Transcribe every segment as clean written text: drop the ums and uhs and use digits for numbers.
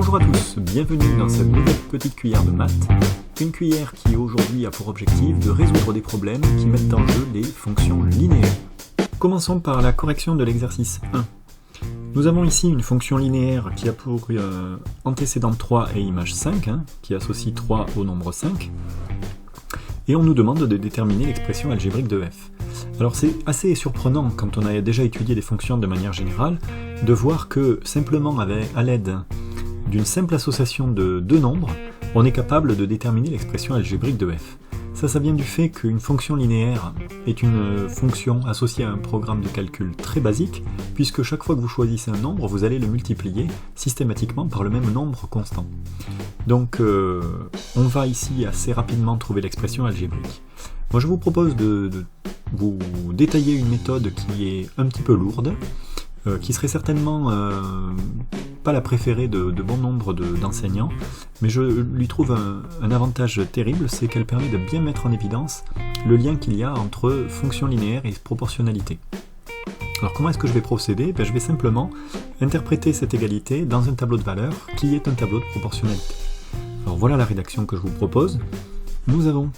Bonjour à tous, bienvenue dans cette nouvelle petite cuillère de maths, une cuillère qui aujourd'hui a pour objectif de résoudre des problèmes qui mettent en jeu les fonctions linéaires. Commençons par la correction de l'exercice 1. Nous avons ici une fonction linéaire qui a pour antécédent 3 et image 5, qui associe 3 au nombre 5, et on nous demande de déterminer l'expression algébrique de f. Alors c'est assez surprenant quand on a déjà étudié les fonctions de manière générale, de voir que simplement à l'aide d'une simple association de deux nombres, on est capable de déterminer l'expression algébrique de f. Ça vient du fait qu'une fonction linéaire est une fonction associée à un programme de calcul très basique, puisque chaque fois que vous choisissez un nombre, vous allez le multiplier systématiquement par le même nombre constant. Donc on va ici assez rapidement trouver l'expression algébrique. Moi je vous propose de vous détailler une méthode qui est un petit peu lourde, qui serait certainement pas la préférée de bon nombre d'enseignants, mais je lui trouve un avantage terrible, c'est qu'elle permet de bien mettre en évidence le lien qu'il y a entre fonction linéaire et proportionnalité. Alors comment est-ce que je vais procéder? Je vais simplement interpréter cette égalité dans un tableau de valeurs qui est un tableau de proportionnalité. Alors voilà la rédaction que je vous propose. Nous avons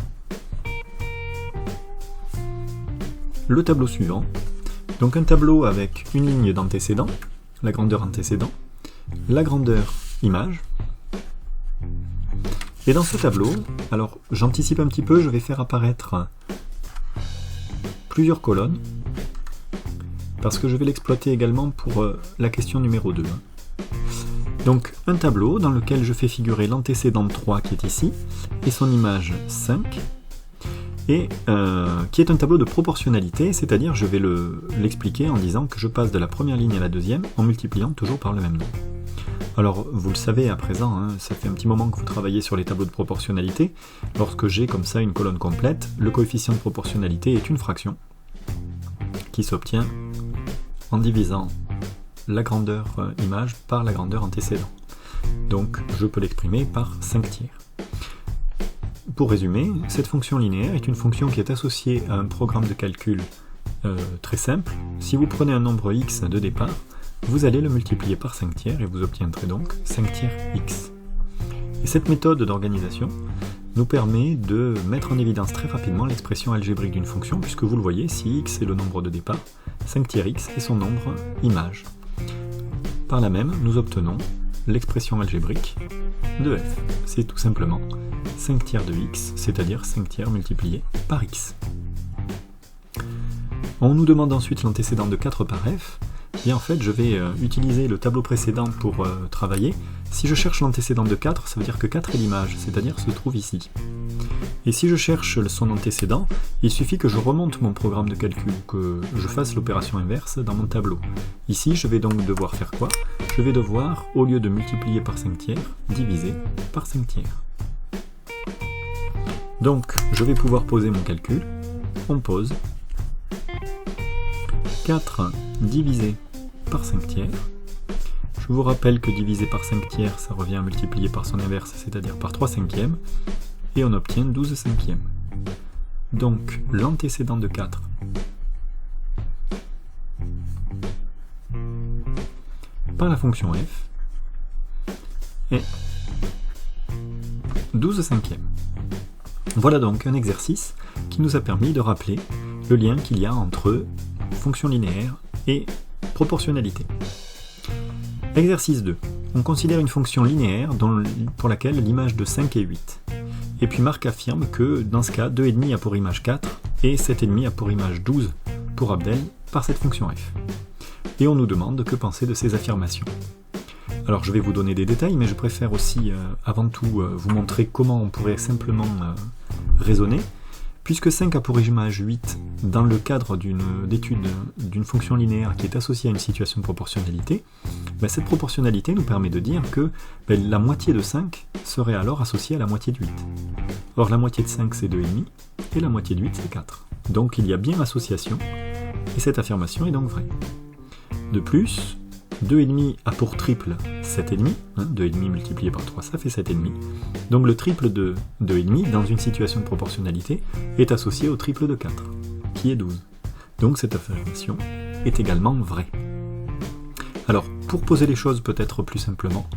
le tableau suivant. Donc un tableau avec une ligne d'antécédent, la grandeur antécédent, la grandeur image. Et dans ce tableau, alors j'anticipe un petit peu, je vais faire apparaître plusieurs colonnes, parce que je vais l'exploiter également pour la question numéro 2. Donc un tableau dans lequel je fais figurer l'antécédent 3 qui est ici, et son image 5, et qui est un tableau de proportionnalité, c'est-à-dire je vais l'expliquer en disant que je passe de la première ligne à la deuxième en multipliant toujours par le même nombre. Alors vous le savez à présent, ça fait un petit moment que vous travaillez sur les tableaux de proportionnalité. Lorsque j'ai comme ça une colonne complète, le coefficient de proportionnalité est une fraction qui s'obtient en divisant la grandeur image par la grandeur antécédent. Donc je peux l'exprimer par 5 tiers. Pour résumer, cette fonction linéaire est une fonction qui est associée à un programme de calcul très simple. Si vous prenez un nombre x de départ, vous allez le multiplier par 5 tiers et vous obtiendrez donc 5 tiers x. Et cette méthode d'organisation nous permet de mettre en évidence très rapidement l'expression algébrique d'une fonction, puisque vous le voyez, si x est le nombre de départ, 5 tiers x est son nombre image. Par là même, nous obtenons l'expression algébrique de f. C'est tout simplement 5 tiers de x, c'est-à-dire 5 tiers multiplié par x. On nous demande ensuite l'antécédent de 4 par f, et en fait je vais utiliser le tableau précédent pour travailler. Si je cherche l'antécédent de 4, ça veut dire que 4 est l'image, c'est-à-dire se trouve ici. Et si je cherche son antécédent, il suffit que je remonte mon programme de calcul, que je fasse l'opération inverse dans mon tableau. Ici, je vais donc devoir faire quoi? Je vais devoir, au lieu de multiplier par 5 tiers, diviser par 5 tiers. Donc, je vais pouvoir poser mon calcul. On pose 4 divisé par 5 tiers. Je vous rappelle que diviser par 5 tiers, ça revient à multiplier par son inverse, c'est-à-dire par 3 cinquièmes. Et on obtient 12 cinquièmes. Donc, l'antécédent de 4 par la fonction f est 12 cinquièmes. Voilà donc un exercice qui nous a permis de rappeler le lien qu'il y a entre fonction linéaire et proportionnalité. Exercice 2. On considère une fonction linéaire pour laquelle l'image de 5 est 8. Et puis Marc affirme que dans ce cas, 2,5 a pour image 4 et 7,5 a pour image 12 pour Abdel par cette fonction f. Et on nous demande que penser de ces affirmations. Alors je vais vous donner des détails, mais je préfère aussi avant tout vous montrer comment on pourrait simplement raisonner. Puisque 5 a pour image 8 dans le cadre d'étude d'une fonction linéaire qui est associée à une situation de proportionnalité, cette proportionnalité nous permet de dire que la moitié de 5 serait alors associée à la moitié de 8. Or la moitié de 5 c'est 2,5 et la moitié de 8 c'est 4. Donc il y a bien association et cette affirmation est donc vraie. De plus, 2,5 a pour triple 7,5, 2,5 multiplié par 3 ça fait 7,5. Donc le triple de 2,5 dans une situation de proportionnalité est associé au triple de 4, qui est 12. Donc cette affirmation est également vraie. Alors, pour poser les choses peut-être plus simplement,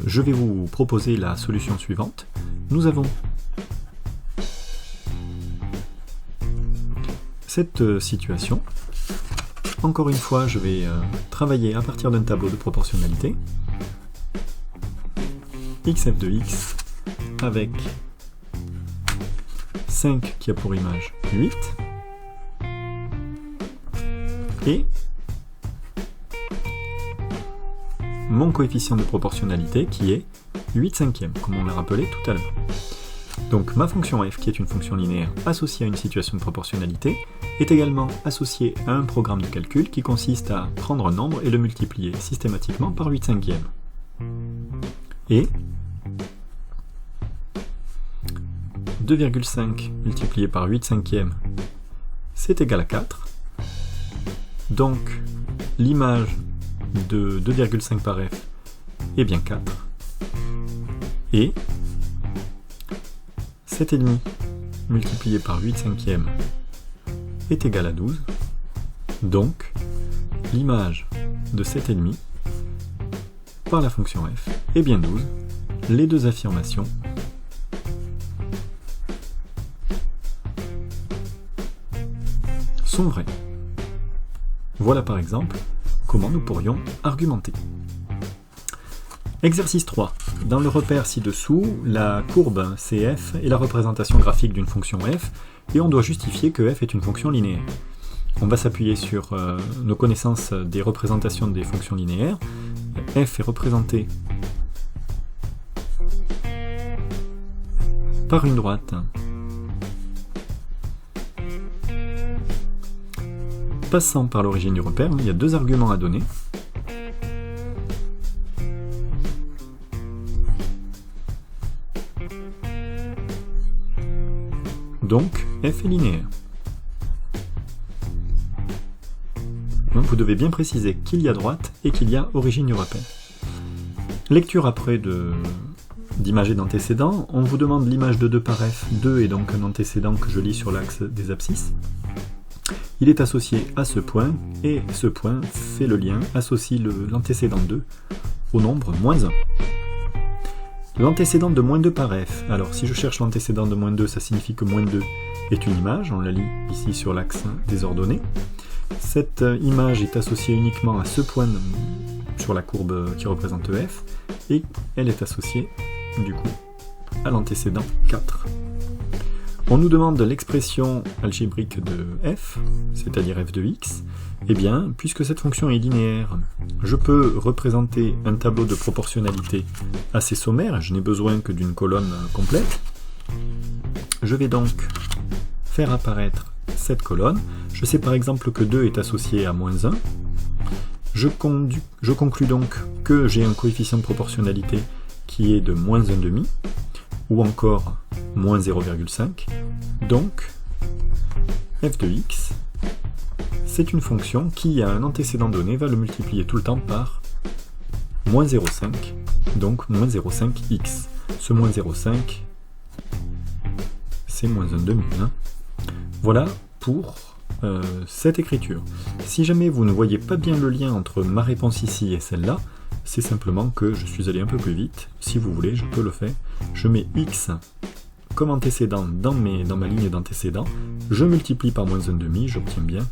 je vais vous proposer la solution suivante. Nous avons cette situation. Encore une fois, je vais travailler à partir d'un tableau de proportionnalité. xf de x avec 5 qui a pour image 8 et mon coefficient de proportionnalité qui est 8 cinquièmes, comme on l'a rappelé tout à l'heure. Donc ma fonction f, qui est une fonction linéaire associée à une situation de proportionnalité, est également associée à un programme de calcul qui consiste à prendre un nombre et le multiplier systématiquement par 8 cinquièmes. Et 2,5 multiplié par 8 cinquièmes, c'est égal à 4. Donc l'image de 2,5 par f est bien 4. Et 7,5 multiplié par 8 cinquièmes est égal à 12. Donc l'image de 7,5 par la fonction f est bien 12. Les deux affirmations sont vraies. Voilà par exemple comment nous pourrions argumenter. Exercice 3. Dans le repère ci-dessous, la courbe CF est la représentation graphique d'une fonction f, et on doit justifier que f est une fonction linéaire. On va s'appuyer sur nos connaissances des représentations des fonctions linéaires. F est représenté par une droite passant par l'origine du repère. Il y a deux arguments à donner. Donc, f est linéaire. Donc vous devez bien préciser qu'il y a droite et qu'il y a origine du repère. Lecture après d'image et d'antécédent. On vous demande l'image de 2 par f. 2 est donc un antécédent que je lis sur l'axe des abscisses. Il est associé à ce point, et ce point fait le lien, associe l'antécédent 2 au nombre moins 1. L'antécédent de moins 2 par f. Alors si je cherche l'antécédent de moins 2, ça signifie que moins 2 est une image, on la lit ici sur l'axe des ordonnées. Cette image est associée uniquement à ce point sur la courbe qui représente f, et elle est associée du coup à l'antécédent 4. On nous demande l'expression algébrique de f, c'est-à-dire f de x. Eh bien, puisque cette fonction est linéaire, je peux représenter un tableau de proportionnalité assez sommaire, je n'ai besoin que d'une colonne complète. Je vais donc faire apparaître cette colonne. Je sais par exemple que 2 est associé à moins 1. Je conclus donc que j'ai un coefficient de proportionnalité qui est de moins 1,5, ou encore moins 0,5. Donc, f de x, c'est une fonction qui, à un antécédent donné, va le multiplier tout le temps par moins 0,5, donc moins 0,5x. Ce moins 0,5, c'est moins 1,5. Hein. Voilà pour cette écriture. Si jamais vous ne voyez pas bien le lien entre ma réponse ici et celle-là, c'est simplement que je suis allé un peu plus vite. Si vous voulez, je peux le faire. Je mets x comme antécédent dans ma ligne d'antécédent, je multiplie par moins 1,5, j'obtiens bien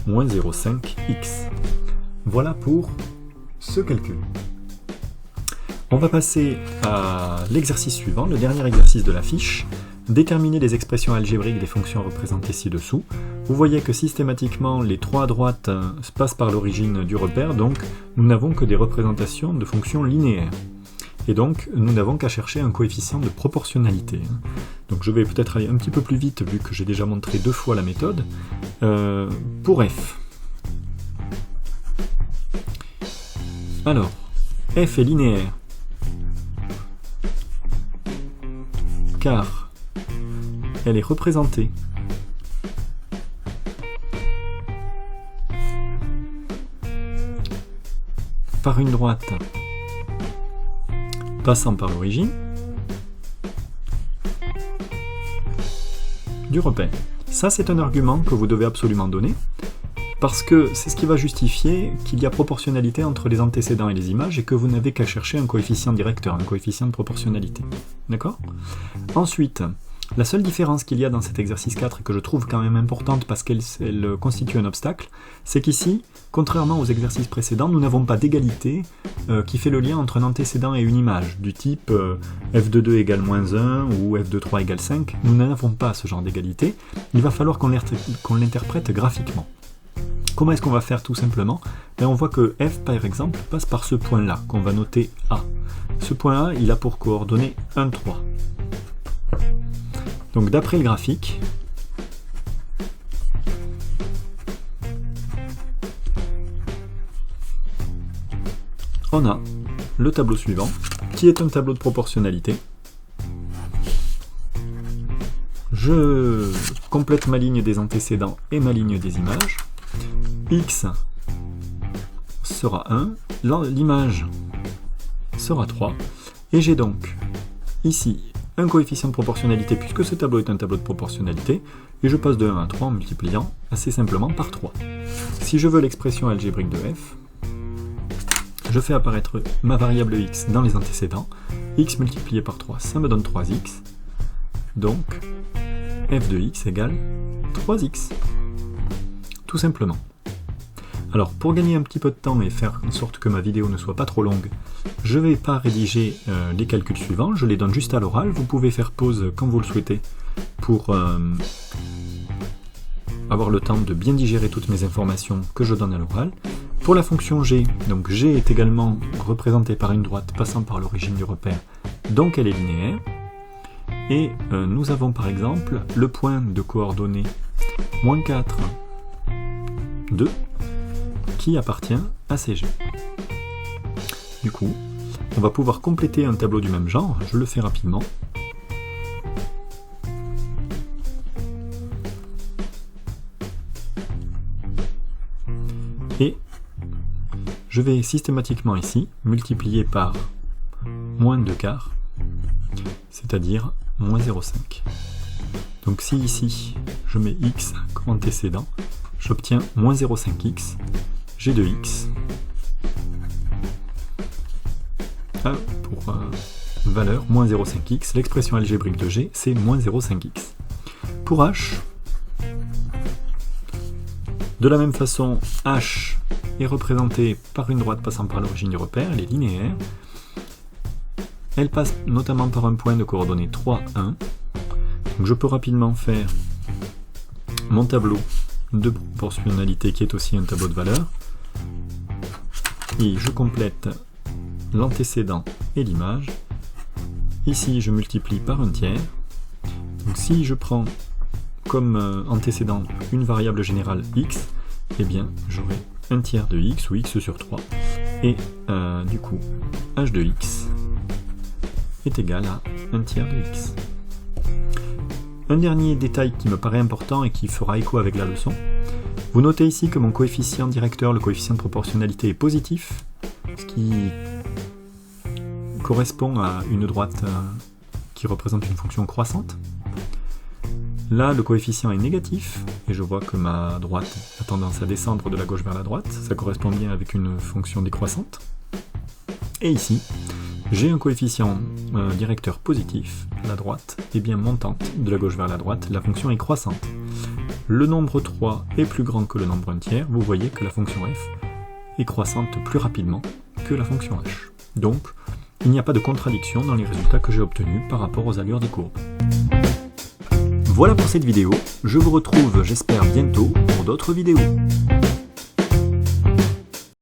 moins 0,5x. Voilà pour ce calcul. On va passer à l'exercice suivant, le dernier exercice de la fiche. Déterminer les expressions algébriques des fonctions représentées ci-dessous. Vous voyez que systématiquement les trois droites passent par l'origine du repère, donc nous n'avons que des représentations de fonctions linéaires. Et donc nous n'avons qu'à chercher un coefficient de proportionnalité. Donc je vais peut-être aller un petit peu plus vite vu que j'ai déjà montré 2 fois la méthode. Pour f. Alors, f est linéaire, car elle est représentée par une droite passant par l'origine du repère. Ça, c'est un argument que vous devez absolument donner. Parce que c'est ce qui va justifier qu'il y a proportionnalité entre les antécédents et les images et que vous n'avez qu'à chercher un coefficient directeur, un coefficient de proportionnalité. D'accord ? Ensuite, la seule différence qu'il y a dans cet exercice 4 et que je trouve quand même importante parce qu'elle constitue un obstacle, c'est qu'ici, contrairement aux exercices précédents, nous n'avons pas d'égalité qui fait le lien entre un antécédent et une image, du type f de 2 égale moins 1 ou f de 3 égale 5. Nous n'avons pas ce genre d'égalité. Il va falloir qu'on l'interprète graphiquement. Comment est-ce qu'on va faire tout simplement ? On voit que f, par exemple, passe par ce point-là, qu'on va noter A. Ce point A, il a pour coordonnées 1, 3. Donc d'après le graphique, on a le tableau suivant, qui est un tableau de proportionnalité. Je complète ma ligne des antécédents et ma ligne des images. X sera 1, l'image sera 3, et j'ai donc ici un coefficient de proportionnalité, puisque ce tableau est un tableau de proportionnalité, et je passe de 1 à 3 en multipliant assez simplement par 3. Si je veux l'expression algébrique de f, je fais apparaître ma variable x dans les antécédents, x multiplié par 3, ça me donne 3x, donc f de x égale 3x, tout simplement. Alors, pour gagner un petit peu de temps et faire en sorte que ma vidéo ne soit pas trop longue, je ne vais pas rédiger les calculs suivants, je les donne juste à l'oral. Vous pouvez faire pause quand vous le souhaitez pour avoir le temps de bien digérer toutes mes informations que je donne à l'oral. Pour la fonction g, donc g est également représentée par une droite passant par l'origine du repère, donc elle est linéaire. Et nous avons par exemple le point de coordonnées moins 4, 2, qui appartient à CG. Du coup, on va pouvoir compléter un tableau du même genre, je le fais rapidement. Et je vais systématiquement ici multiplier par moins 2 quarts, c'est-à-dire moins 0,5. Donc si ici je mets x comme antécédent, j'obtiens moins 0,5x, g de x, pour valeur moins 0,5x, l'expression algébrique de g c'est moins 0,5x. Pour h, de la même façon, h est représenté par une droite passant par l'origine du repère, elle est linéaire, elle passe notamment par un point de coordonnées 3, 1, donc je peux rapidement faire mon tableau de proportionnalité qui est aussi un tableau de valeurs, et je complète l'antécédent et l'image. Ici je multiplie par un tiers, donc si je prends comme antécédent une variable générale x, eh bien j'aurai un tiers de x ou x sur 3, et du coup h de x est égal à un tiers de x. Un dernier détail qui me paraît important et qui fera écho avec la leçon, vous notez ici que mon coefficient directeur, le coefficient de proportionnalité, est positif, ce qui correspond à une droite qui représente une fonction croissante. Là, le coefficient est négatif, et je vois que ma droite a tendance à descendre de la gauche vers la droite, ça correspond bien avec une fonction décroissante. Et ici, j'ai un coefficient directeur positif, la droite est bien montante de la gauche vers la droite, la fonction est croissante. Le nombre 3 est plus grand que le nombre 1 tiers, vous voyez que la fonction f est croissante plus rapidement que la fonction h. Donc, il n'y a pas de contradiction dans les résultats que j'ai obtenus par rapport aux allures des courbes. Voilà pour cette vidéo, je vous retrouve j'espère bientôt pour d'autres vidéos.